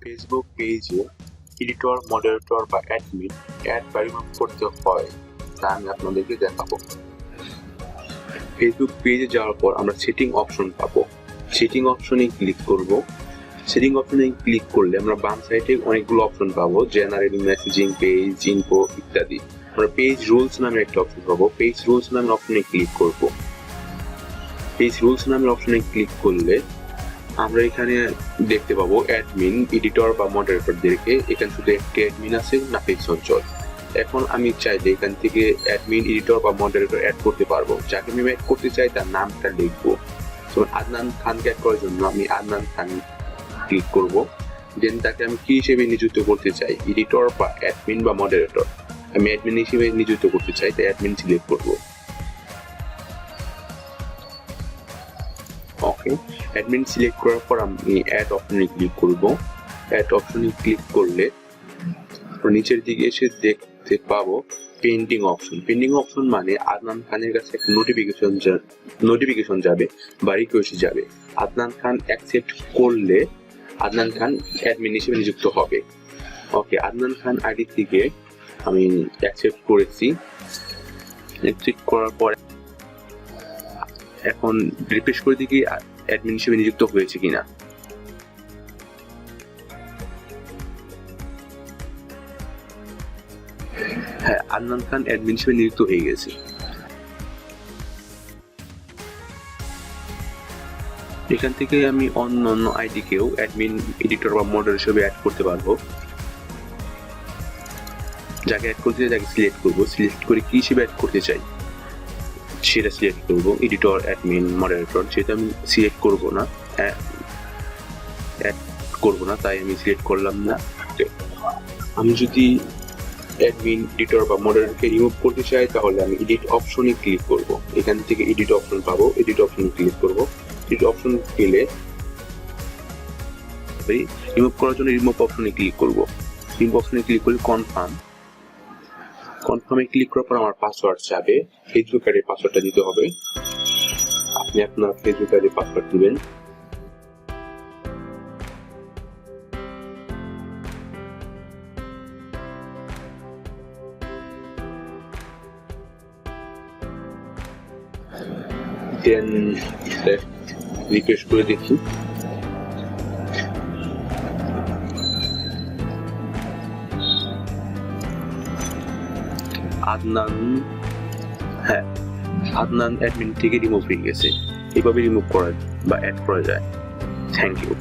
Facebook পেজে editor, moderator বা admin add বা রিমুভ করতে হয়, তা আমি আপনাদেরকে দেখাবো। ফেসবুক পেজে যাওয়ার পর আমরা সেটিং অপশন পাবো। সেটিং অপশনে ক্লিক করব। সেটিং অপশনে ক্লিক করলে আমরা বাম সাইডে অনেকগুলো অপশন পাবো, জেনারেল, মেসেজিং, পেজ ইনফো ইত্যাদি। আমরা পেজ রুলস নামে একটা অপশন পাবো। পেজ রুলস নামের অপশনে ক্লিক করব। পেজ রুলস নামের অপশনে ক্লিক করলে আমরা এখানে দেখতে পাবো অ্যাডমিন, এডিটর বা মডারেটরদেরকে। এখানে শুধু একটি অ্যাডমিন আছে না পেজ অঞ্চল। এখন আমি চাইলে এখান থেকে অ্যাডমিন, এডিটর বা মডারেটর অ্যাড করতে পারবো। যাকে আমি অ্যাড করতে চাই তার নামটা লিখবো। যেমন আদনান খানকে অ্যাড করার জন্য আমি আদনান খান ক্লিক করব। দেন তাকে আমি কি হিসেবে নিযুক্ত করতে চাই, এডিটর বা অ্যাডমিন বা মডারেটর। আমি অ্যাডমিন হিসেবে নিযুক্ত করতে চাই, তাই অ্যাডমিন সিলেক্ট করব। ওকে, অ্যাডমিন সিলেক্ট করার পর আমি অ্যাড অপশনে ক্লিক করব। অ্যাড অপশনে ক্লিক করলে নিচের দিকে এসে দেখতে পাবো পেন্ডিং অপশন। পেন্ডিং অপশন মানে আদনান খানের কাছে একটা নোটিফিকেশন যাবে বা রিকোয়েস্ট যাবে। আদনান খান অ্যাকসেপ্ট করলে আদনান খান অ্যাডমিন হিসেবে নিযুক্ত হবে। ওকে, আদনান খান আইডি থেকে আমি অ্যাকসেপ্ট করেছি। অ্যাকসেপ্ট করার পর এখন রিফ্রেশ করে দেখি অ্যাডমিন হিসেবে নিযুক্ত হয়েছে কিনা। হ্যাঁ, আদনান খান অ্যাডমিন হিসেবে নিযুক্ত হয়ে গেছে। এখান থেকে আমি অন্য আইডিকেও অ্যাডমিন, এডিটর বা মডারেটর হিসেবে অ্যাড করতে পারবো। যাকে অ্যাড করতে চাই তাকে সিলেক্ট করবো। সিলেক্ট করে কি হিসেবে অ্যাড করতে চাই সেটা সিলেক্ট করবো, এডিটর, অ্যাডমিন, মডারেটর। যেটা আমি সিলেক্ট করবো না, অ্যাড করবো না, তাই আমি সিলেক্ট করলাম না। আমি যদি অ্যাডমিন, এডিটর বা মডারেটরকে রিমুভ করতে চাই তাহলে আমি এডিট অপশনে ক্লিক করব। এখান থেকে এডিট অপশন পাবো, এডিট অপশনে ক্লিক করব। এডিট অপশন পেলে রিমুভ করার জন্য রিমুভ অপশনে ক্লিক করব। রিমুভ অপশনে ক্লিক করে কনফার্মে ক্লিক করার পর আমার পাসওয়ার্ড যাবে। ফেসবুক আইডির পাসওয়ার্ডটা দিতে হবে। আপনি আপনার ফেসবুক আইডির পাসওয়ার্ড দিবেন। দেন রিফ্রেশ করে দেখি। আদনান অ্যাডমিন থেকে রিমুভ হয়ে গেছে। এভাবে রিমুভ করা বা অ্যাড করা যায়। Thank you.